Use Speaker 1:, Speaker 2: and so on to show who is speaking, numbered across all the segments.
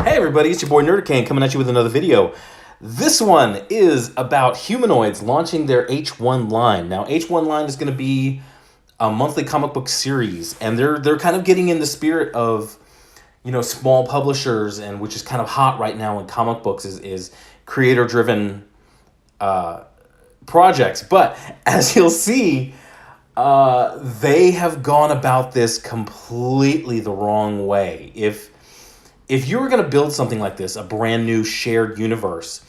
Speaker 1: Hey everybody, it's your boy Nerdicane coming at you with another video. This one is about humanoids launching their H1 line. Now, H1 line is going to be a monthly comic book series, and they're kind of getting in the spirit of, small publishers, and which is kind of hot right now in comic books is creator-driven projects. But as you'll see, they have gone about this completely the wrong way. If you were going to build something like this, a brand new shared universe,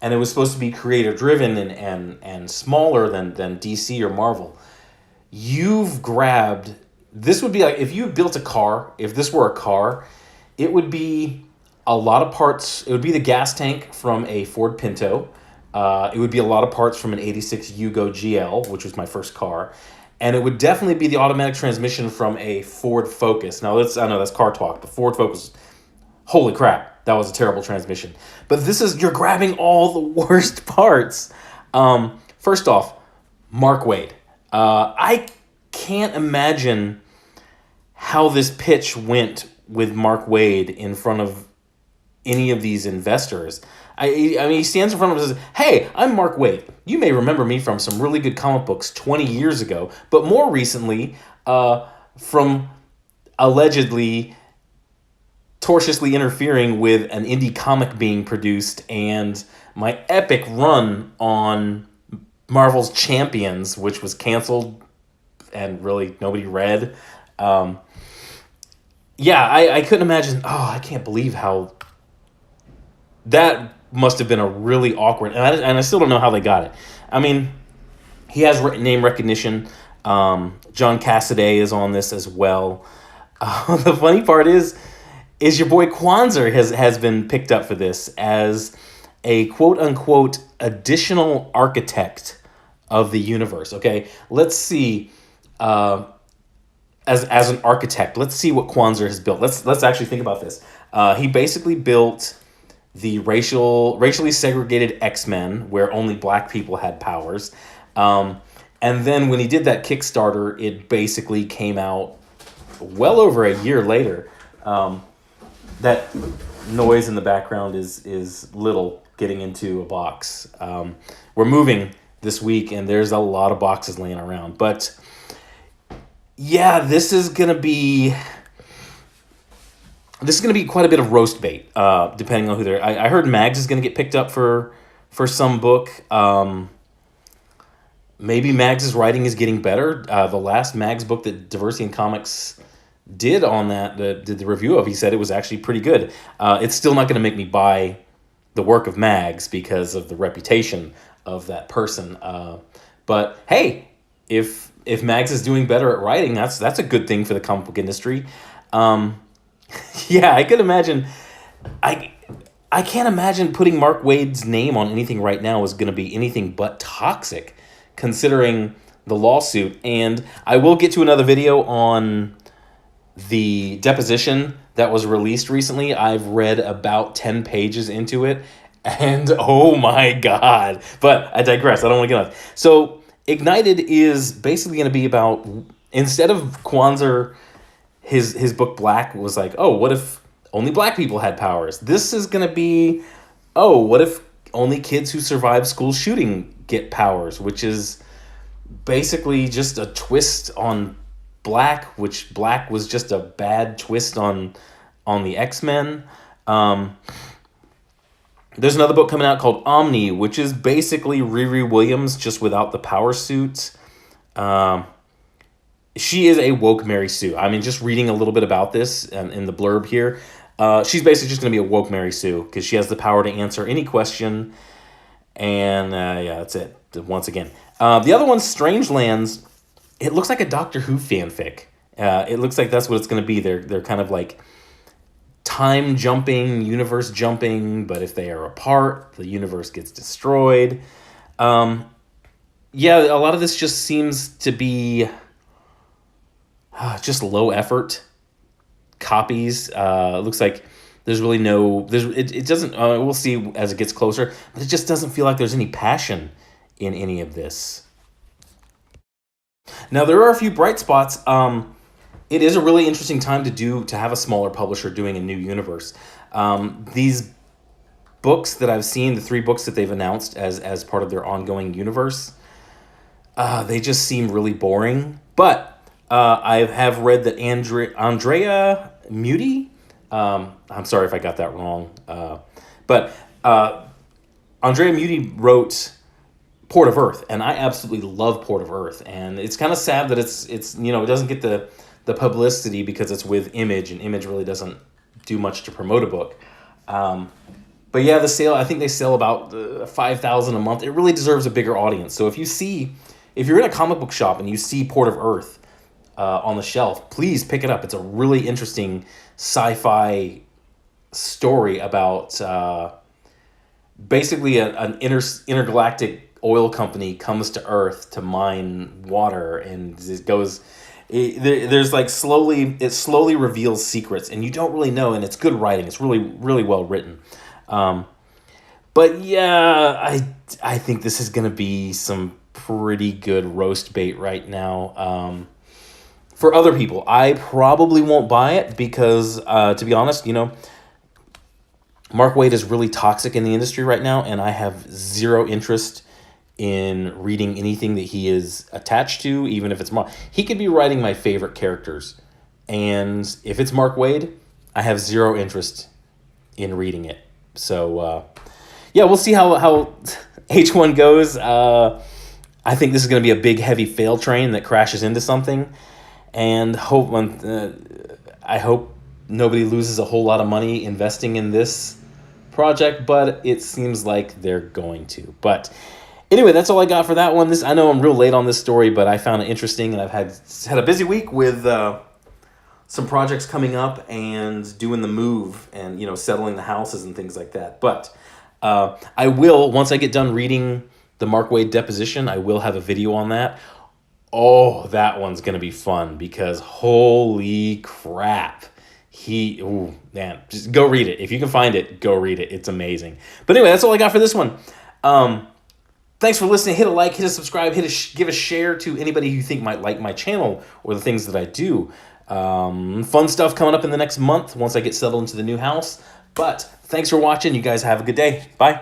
Speaker 1: and it was supposed to be creator driven and smaller than DC or Marvel, you've grabbed, this would be like if you built a car, if this were a car, it would be a lot of parts. It would be the gas tank from a Ford Pinto. It would be a lot of parts from an 86 Yugo GL, which was my first car. And it would definitely be the automatic transmission from a Ford Focus. Now, I know that's car talk, but Ford Focus, holy crap, that was a terrible transmission. But you're grabbing all the worst parts. First off, Mark Waid. I can't imagine how this pitch went with Mark Waid in front of any of these investors. I mean, he stands in front of them and says, "Hey, I'm Mark Waid. You may remember me from some really good comic books 20 years ago, but more recently, from allegedly tortiously interfering with an indie comic being produced and my epic run on Marvel's Champions, which was canceled and really nobody read." I couldn't imagine. Oh, I can't believe how that must have been a really awkward, and I still don't know how they got it. I mean, he has name recognition. John Cassaday is on this as well. The funny part is your boy Kwanzer has been picked up for this as a quote-unquote additional architect of the universe. Okay, let's see. As an architect, let's see what Kwanzer has built. Let's actually think about this. He basically built the racially segregated X-Men, where only black people had powers. And then when he did that Kickstarter, it basically came out well over a year later. That noise in the background is Little getting into a box. We're moving this week, and there's a lot of boxes laying around. But yeah, this is gonna be quite a bit of roast bait, depending on who they're. I heard Mags is gonna get picked up for some book. Maybe Mags' writing is getting better. The last Mags book that Diversity in Comics did on that, did the review of, he said it was actually pretty good. It's still not going to make me buy the work of Mags because of the reputation of that person. But hey, if Mags is doing better at writing, that's a good thing for the comic book industry. I could imagine. I can't imagine putting Mark Waid's name on anything right now is going to be anything but toxic, considering the lawsuit. And I will get to another video on the deposition that was released recently. I've read about 10 pages into it, and oh my god. But I digress. I don't want to get on. So Ignited is basically going to be about, instead of Kwanzer, his book Black was like, oh, what if only black people had powers? This is going to be, oh, what if only kids who survive school shooting get powers, which is basically just a twist on Black, which Black was just a bad twist on the X-Men. There's another book coming out called Omni, which is basically Riri Williams just without the power suit. She is a woke Mary Sue. I mean, just reading a little bit about this in the blurb here, she's basically just going to be a woke Mary Sue because she has the power to answer any question. And that's it. Once again, the other one's Strangelands. It looks like a Doctor Who fanfic. It looks like that's what it's going to be. They're kind of like time jumping, universe jumping, but if they are apart, the universe gets destroyed. A lot of this just seems to be just low effort copies. It looks like there's really no. It doesn't. We'll see as it gets closer, but it just doesn't feel like there's any passion in any of this. Now, there are a few bright spots. It is a really interesting time to have a smaller publisher doing a new universe. These books that I've seen, the 3 books that they've announced as part of their ongoing universe, they just seem really boring. But I have read that Andrea Muti, I'm sorry if I got that wrong, but Andrea Muti wrote Port of Earth, and I absolutely love Port of Earth. And it's kind of sad that it's it doesn't get the publicity because it's with Image, and Image really doesn't do much to promote a book. But yeah, the sale, I think they sell about 5,000 a month. It really deserves a bigger audience. So if you're in a comic book shop and you see Port of Earth on the shelf, please pick it up. It's a really interesting sci-fi story about basically an intergalactic oil company comes to Earth to mine water, and there's like it slowly reveals secrets, and you don't really know, and it's good writing. It's really, really well written. But yeah, I think this is going to be some pretty good roast bait right now. For other people, I probably won't buy it because, to be honest, Mark Waid is really toxic in the industry right now, and I have zero interest in reading anything that he is attached to, even if it's Mark. He could be writing my favorite characters, and if it's Mark Waid, I have zero interest in reading it. So, yeah, we'll see how H1 goes. I think this is going to be a big, heavy fail train that crashes into something, and I hope nobody loses a whole lot of money investing in this project, but it seems like they're going to. But anyway, that's all I got for that one. I know I'm real late on this story, but I found it interesting, and I've had a busy week with some projects coming up and doing the move and settling the houses and things like that. But I will, once I get done reading the Mark Waid deposition, I will have a video on that. Oh, that one's gonna be fun because holy crap. Man, just go read it. If you can find it, go read it. It's amazing. But anyway, that's all I got for this one. Thanks for listening. Hit a like, hit a subscribe, give a share to anybody you think might like my channel or the things that I do. Fun stuff coming up in the next month once I get settled into the new house. But thanks for watching. You guys have a good day. Bye.